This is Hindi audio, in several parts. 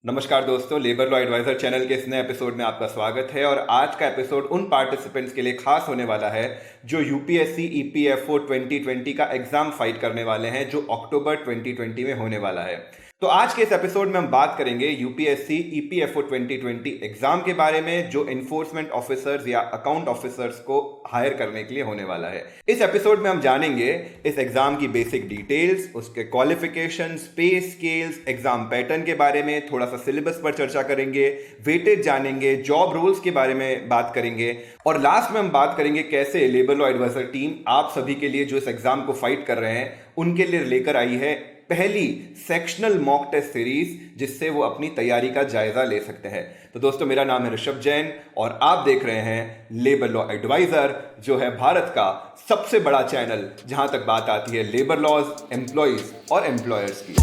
नमस्कार दोस्तों, लेबर लॉ एडवाइजर चैनल के इस नए एपिसोड में आपका स्वागत है। और आज का एपिसोड उन पार्टिसिपेंट्स के लिए खास होने वाला है जो यूपीएससी ईपीएफओ 2020 का एग्जाम फाइट करने वाले हैं, जो अक्टूबर 2020 में होने वाला है। तो आज के इस एपिसोड में हम बात करेंगे यूपीएससी ईपीएफओ 2020 एग्जाम के बारे में, जो इन्फोर्समेंट ऑफिसर्स या अकाउंट ऑफिसर्स को हायर करने के लिए होने वाला है। इस एपिसोड में हम जानेंगे इस एग्जाम की बेसिक डिटेल्स, उसके क्वालिफिकेशन, पे स्केल्स, एग्जाम पैटर्न के बारे में, थोड़ा सा सिलेबस पर चर्चा करेंगे, वेटेज जानेंगे, जॉब रोल्स के बारे में बात करेंगे और लास्ट में हम बात करेंगे कैसे लेबर लॉ एडवाइजर टीम आप सभी के लिए जो इस एग्जाम को फाइट कर रहे हैं उनके लिए लेकर आई है पहली सेक्शनल मॉक टेस्ट सीरीज, जिससे वो अपनी तैयारी का जायजा ले सकते हैं। तो दोस्तों, मेरा नाम है ऋषभ जैन और आप देख रहे हैं लेबर लॉ एडवाइजर, जो है भारत का सबसे बड़ा चैनल जहां तक बात आती है लेबर लॉज, एम्प्लॉयज और एम्प्लॉयर्स की।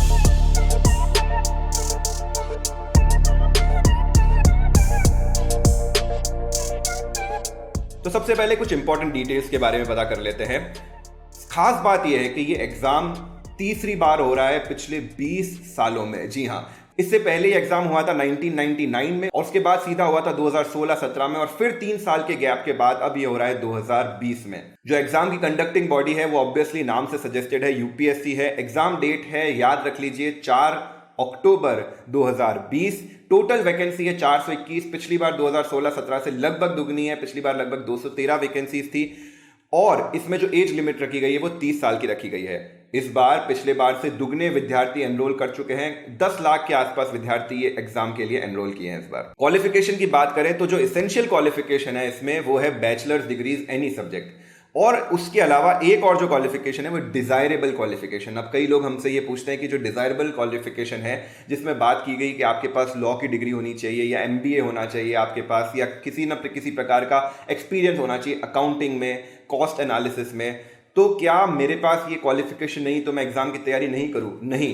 तो सबसे पहले कुछ इंपॉर्टेंट डिटेल्स के बारे में पता कर लेते हैं। खास बात यह है कि ये एग्जाम तीसरी बार हो रहा है पिछले 20 सालों में। जी हां, इससे पहले एग्जाम हुआ था 1999 में और उसके बाद सीधा हुआ था 2016-17 में और फिर 3 साल के गैप के बाद अब ये हो रहा है 2020 में। जो एग्जाम की कंडक्टिंग बॉडी है वो ऑब्वियसली नाम से सजेस्टेड है, यूपीएससी है। एग्जाम डेट है, याद रख लीजिए, 4 अक्टूबर 2020। टोटल वैकेंसी है 421। पिछली बार 2016-17 से लगभग दुगनी है, पिछली बार लगभग 213 वैकेंसीज थी और इसमें जो एज लिमिट रखी गई है वो 30 साल की रखी गई है। इस बार पिछले बार से दुगने विद्यार्थी एनरोल कर चुके हैं। 10 लाख के आसपास विद्यार्थी ये एग्जाम के लिए एनरोल किए हैं इस बार। क्वालिफिकेशन की बात करें तो जो एसेंशियल क्वालिफिकेशन है इसमें वो है बैचलर्स डिग्रीज एनी सब्जेक्ट, और उसके अलावा एक और जो क्वालिफिकेशन है वो डिजायरेबल क्वालिफिकेशन। अब कई लोग हमसे ये पूछते हैं कि जो डिजायरेबल क्वालिफिकेशन है, जिसमें बात की गई कि आपके पास लॉ की डिग्री होनी चाहिए या एमबीए होना चाहिए आपके पास, या किसी न किसी प्रकार का एक्सपीरियंस होना चाहिए अकाउंटिंग में, कॉस्ट एनालिसिस में, तो क्या मेरे पास ये क्वालिफिकेशन नहीं तो मैं एग्जाम की तैयारी नहीं करूं? नहीं,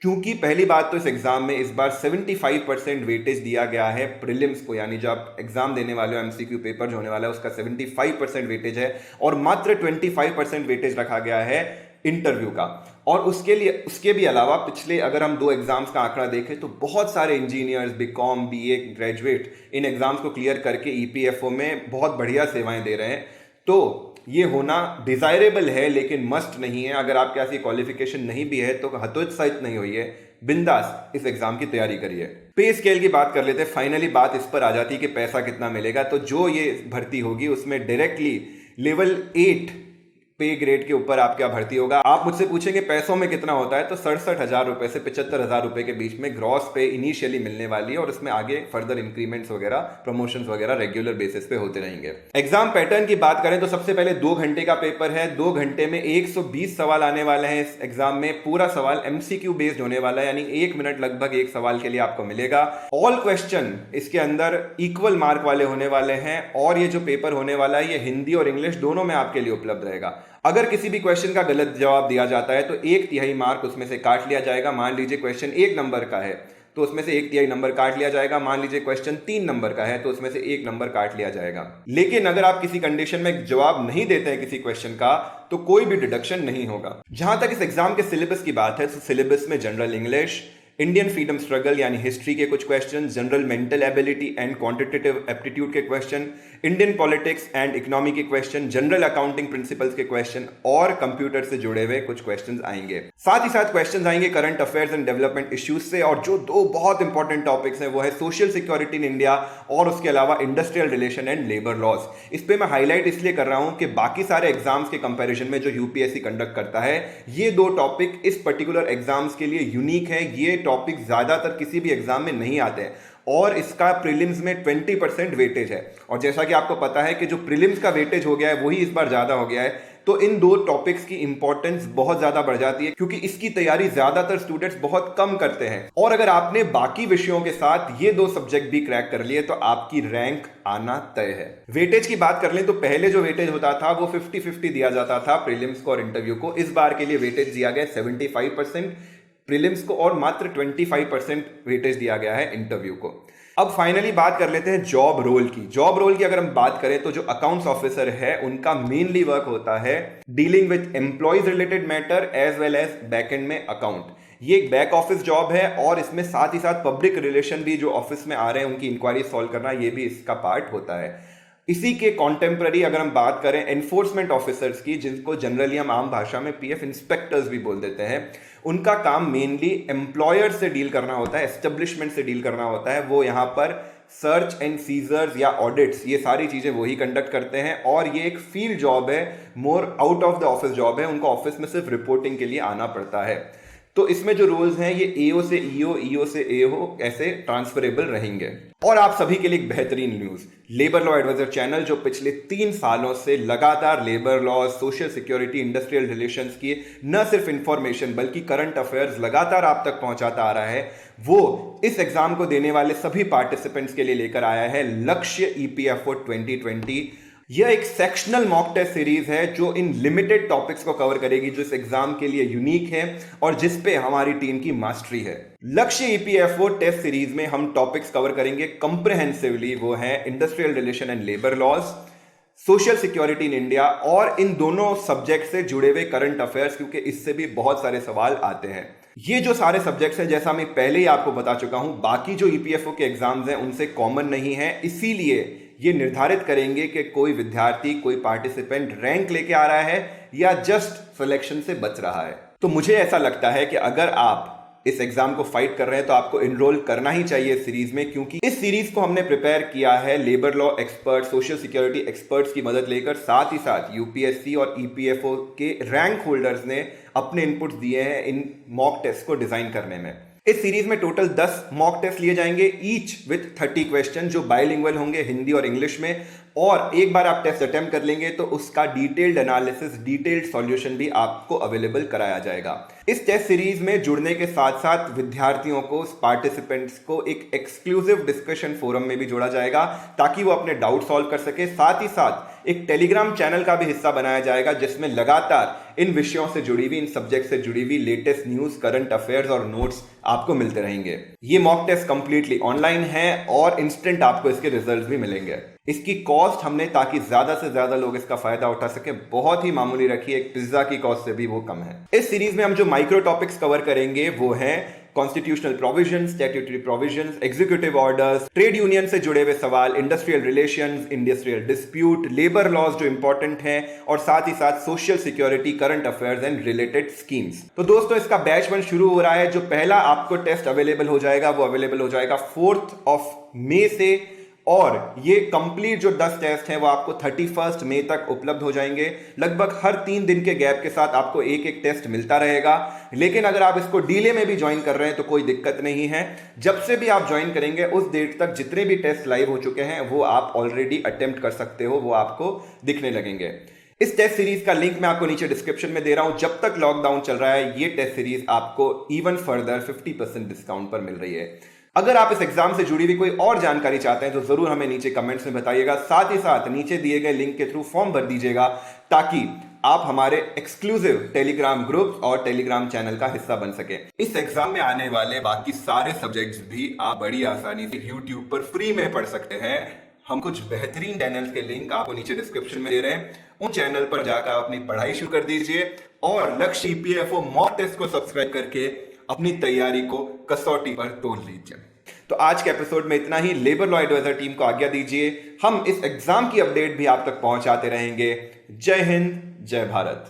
क्योंकि पहली बात तो इस एग्जाम में इस बार 75% वेटेज दिया गया है प्रीलिम्स को, यानी जो आप एग्जाम देने वाले हो, एमसीक्यू पेपर जो होने वाला है उसका 75% वेटेज है और मात्र 25% वेटेज रखा गया है इंटरव्यू का। और उसके भी अलावा पिछले अगर हम 2 एग्जाम्स का आंकड़ा देखें तो बहुत सारे इंजीनियर्स, बीकॉम, बीए ग्रेजुएट इन एग्जाम्स को क्लियर करके ईपीएफओ में बहुत बढ़िया सेवाएं दे रहे हैं। तो ये होना डिजायरेबल है लेकिन मस्ट नहीं है। अगर आपके पास ये क्वालिफिकेशन नहीं भी है तो हतोत्साहित नहीं होइए, बिंदास इस एग्जाम की तैयारी करिए। पे स्केल की बात कर लेते हैं। फाइनली बात इस पर आ जाती है कि पैसा कितना मिलेगा। तो जो ये भर्ती होगी उसमें डायरेक्टली लेवल 8 पे ग्रेड के ऊपर आपका भर्ती होगा। आप मुझसे पूछेंगे पैसों में कितना होता है, तो 67,000 रुपए से 75,000 रुपए के बीच में ग्रॉस पे इनिशियली मिलने वाली है और उसमें आगे फर्दर इंक्रीमेंट्स वगैरह, प्रमोशंस वगैरह रेगुलर बेसिस पे होते रहेंगे। एग्जाम पैटर्न की बात करें तो सबसे पहले 2 घंटे का पेपर है। 2 घंटे में 120 सवाल आने वाले हैं इस एग्जाम में। पूरा सवाल एमसीक्यू बेस्ड होने वाला है, यानी 1 मिनट लगभग एक सवाल के लिए आपको मिलेगा। ऑल क्वेश्चन इसके अंदर इक्वल मार्क वाले होने वाले हैं और ये जो पेपर होने वाला है ये हिंदी और इंग्लिश दोनों में आपके लिए उपलब्ध रहेगा। अगर किसी भी क्वेश्चन का गलत जवाब दिया जाता है तो 1/3 मार्क उसमें से काट लिया जाएगा। मान लीजिए क्वेश्चन 1 नंबर का है तो उसमें से 1/3 नंबर काट लिया जाएगा। मान लीजिए क्वेश्चन 3 नंबर का है तो उसमें से 1 नंबर काट लिया जाएगा। लेकिन अगर आप किसी कंडीशन में जवाब नहीं देते हैं किसी क्वेश्चन का तो कोई भी डिडक्शन नहीं होगा। जहां तक इस एग्जाम के सिलेबस की बात है तो सिलेबस में general English, Indian freedom struggle यानी हिस्ट्री के कुछ question, general mental ability and quantitative aptitude के question, Indian politics and economy के क्वेश्चन, जनरल अकाउंटिंग प्रिंसिपल्स के क्वेश्चन और कंप्यूटर से जुड़े हुए कुछ क्वेश्चंस आएंगे। साथ ही साथ क्वेश्चंस आएंगे current affairs and development issues से, और जो 2 बहुत इंपॉर्टेंट टॉपिक्स हैं वो है सोशल सिक्योरिटी इन इंडिया और उसके अलावा industrial relation and labour laws. इस पे मैं हाईलाइट इसलिए कर रहा हूं कि बाकी सारे एग्जाम्स के कंपैरिजन में जो यूपीएससी कंडक्ट करता है, ये 2 टॉपिक इस पर्टिकुलर एग्जाम्स के लिए यूनिक है। ये टॉपिक ज्यादातर किसी भी एग्जाम में नहीं आते हैं और इसका प्रीलिम्स में 20% वेटेज है। और जैसा कि आपको पता है कि जो प्रीलिम्स का वेटेज हो गया है वही इस बार ज्यादा हो गया है, तो इन 2 टॉपिक्स की इंपॉर्टेंस बहुत ज्यादा बढ़ जाती है क्योंकि इसकी तैयारी ज्यादातर स्टूडेंट्स बहुत कम करते हैं। और अगर आपने बाकी विषयों के साथ ये 2 सब्जेक्ट भी क्रैक कर लिए तो आपकी रैंक आना तय है। वेटेज की बात कर लें तो पहले जो वेटेज होता था वो 50-50 दिया जाता था प्रीलिम्स को और इंटरव्यू को। इस बार के लिए वेटेज दिया गया 75% प्रीलिम्स को और मात्र 25% वेटेज दिया गया है इंटरव्यू को। अब फाइनली बात कर लेते हैं जॉब रोल की। जॉब रोल की अगर हम बात करें तो जो अकाउंट्स ऑफिसर है उनका मेनली वर्क होता है dealing with employees related matter as well as backend में अकाउंट। ये एक बैक ऑफिस जॉब है और इसमें साथ ही साथ पब्लिक रिलेशन भी, जो ऑफिस में आ रहे हैं उनकी इंक्वायरी सॉल्व करना, ये भी इसका पार्ट होता है। इसी के कॉन्टेम्प्ररी अगर हम बात करें एनफोर्समेंट ऑफिसर्स की, जिनको जनरली हम आम भाषा में पीएफ इंस्पेक्टर्स भी बोल देते हैं, उनका काम मेनली एम्प्लॉयर से डील करना होता है, एस्टेब्लिशमेंट से डील करना होता है। वो यहाँ पर सर्च एंड सीजर्स या ऑडिट्स, ये सारी चीजें वही कंडक्ट करते हैं और ये एक फील्ड जॉब है, more out of the office job है। उनको ऑफिस में सिर्फ रिपोर्टिंग के लिए आना पड़ता है। तो इसमें जो रोल्स हैं ये एओ से ईओ, ईओ से एओ ऐसे ट्रांसफरेबल रहेंगे। और आप सभी के लिए एक बेहतरीन news, labour law advisor channel जो पिछले 3 सालों से लगातार labour law, social security, industrial relations की न सिर्फ इंफॉर्मेशन बल्कि करंट अफेयर्स लगातार आप तक पहुंचाता आ रहा है, वो इस एग्जाम को देने वाले सभी पार्टिसिपेंट्स के लिए लेकर आया है लक्ष्य ईपीएफओ 2020। यह एक सेक्शनल मॉक टेस्ट सीरीज है जो इन लिमिटेड टॉपिक्स को कवर करेगी, जो इस एग्जाम के लिए यूनिक है और जिस पे हमारी टीम की मास्टरी है। लक्ष्य ईपीएफओ टेस्ट सीरीज में हम टॉपिक्स कवर करेंगे कंप्रिहेंसिवली, वो है industrial relation and labour laws, social security in India और इन दोनों सब्जेक्ट से जुड़े हुए करंट अफेयर्स, क्योंकि इससे भी बहुत सारे सवाल आते हैं। ये जो सारे सब्जेक्ट्स हैं, जैसा मैं पहले ही आपको बता चुका हूं, बाकी जो ईपीएफओ के एग्जाम्स हैं उनसे कॉमन नहीं है, इसीलिए ये निर्धारित करेंगे कि कोई विद्यार्थी, कोई पार्टिसिपेंट रैंक लेके आ रहा है या जस्ट सिलेक्शन से बच रहा है। तो मुझे ऐसा लगता है कि अगर आप इस एग्जाम को फाइट कर रहे हैं तो आपको इनरोल करना ही चाहिए इस सीरीज में, क्योंकि इस सीरीज को हमने प्रिपेयर किया है labour law expert, social security experts की मदद लेकर। साथ ही साथ यूपीएससी और ईपीएफओ के रैंक होल्डर्स ने अपने इनपुट्स दिए हैं इन मॉक टेस्ट को डिजाइन करने में। इस सीरीज में टोटल 10 मॉक टेस्ट लिए जाएंगे, ईच विथ 30 क्वेश्चन, जो बाइलिंगुअल होंगे हिंदी और इंग्लिश में। और एक बार आप टेस्ट अटेम्प्ट कर लेंगे तो उसका डिटेल्ड एनालिसिस, डिटेल्ड सॉल्यूशन भी आपको अवेलेबल कराया जाएगा। इस टेस्ट सीरीज में जुड़ने के साथ साथ विद्यार्थियों को, पार्टिसिपेंट्स को एक एक्सक्लूसिव डिस्कशन फोरम में भी जोड़ा जाएगा ताकि वो अपने डाउट सॉल्व कर सके। साथ ही साथ एक टेलीग्राम चैनल का भी हिस्सा बनाया जाएगा जिसमें लगातार इन विषयों से जुड़ी हुई, इन सब्जेक्ट से जुड़ी हुई लेटेस्ट न्यूज, करंट अफेयर्स और नोट्स आपको मिलते रहेंगे। ये मॉक टेस्ट कंप्लीटली ऑनलाइन है और इंस्टेंट आपको इसके रिजल्ट्स भी मिलेंगे। इसकी कॉस्ट हमने, ताकि ज्यादा से ज्यादा लोग इसका फायदा उठा सके, बहुत ही मामूली रखी है, एक पिज्जा की कॉस्ट से भी वो कम है। इस सीरीज में हम जो माइक्रो टॉपिक्स कवर करेंगे वो हैं constitutional provisions, statutory provisions, executive orders, trade union से जुड़े हुए सवाल, industrial relations, industrial dispute, labour laws जो इंपॉर्टेंट हैं, और साथ ही साथ social security, current affairs and related schemes. तो दोस्तों, इसका बैच 1 शुरू हो रहा है। जो पहला आपको टेस्ट अवेलेबल हो जाएगा वो अवेलेबल हो जाएगा 4 मई से, और ये कंप्लीट जो 10 टेस्ट हैं वो आपको 31 मई तक उपलब्ध हो जाएंगे। लगभग हर 3 दिन के गैप के साथ आपको एक एक टेस्ट मिलता रहेगा। लेकिन अगर आप इसको डीले में भी ज्वाइन कर रहे हैं तो कोई दिक्कत नहीं है। जब से भी आप ज्वाइन करेंगे उस डेट तक जितने भी टेस्ट लाइव हो चुके हैं वो आप ऑलरेडी अटेम्प्ट कर सकते हो, वो आपको दिखने लगेंगे। इस टेस्ट सीरीज का लिंक मैं आपको नीचे डिस्क्रिप्शन में दे रहा हूं। जब तक लॉकडाउन चल रहा है ये टेस्ट सीरीज आपको इवन फर्दर 50% डिस्काउंट पर मिल रही है। अगर आप इस एग्जाम से जुड़ी हुई कोई और जानकारी चाहते हैं तो जरूर हमें नीचे कमेंट्स में बताइएगा। साथ ही साथ नीचे दिए गए लिंक के थ्रू फॉर्म भर दीजिएगा ताकि आप हमारे एक्सक्लूसिव टेलीग्राम ग्रुप और टेलीग्राम चैनल का हिस्सा बन सके। इस एग्जाम में आने वाले बाकी सारे सब्जेक्ट्स भी आप बड़ी आसानी से यूट्यूब पर फ्री में पढ़ सकते हैं। हम कुछ बेहतरीन चैनल्स के लिंक आपको नीचे डिस्क्रिप्शन में दे रहे हैं, उन चैनल पर जाकर अपनी पढ़ाई शुरू कर दीजिए और लक्ष्य ईपीएफओ मॉक टेस्ट को सब्सक्राइब करके अपनी तैयारी को कसौटी पर तोल लीजिए। तो आज के एपिसोड में इतना ही। लेबर लॉ एडवाइजर टीम को आज्ञा दीजिए। हम इस एग्जाम की अपडेट भी आप तक पहुंचाते रहेंगे। जय हिंद, जय भारत।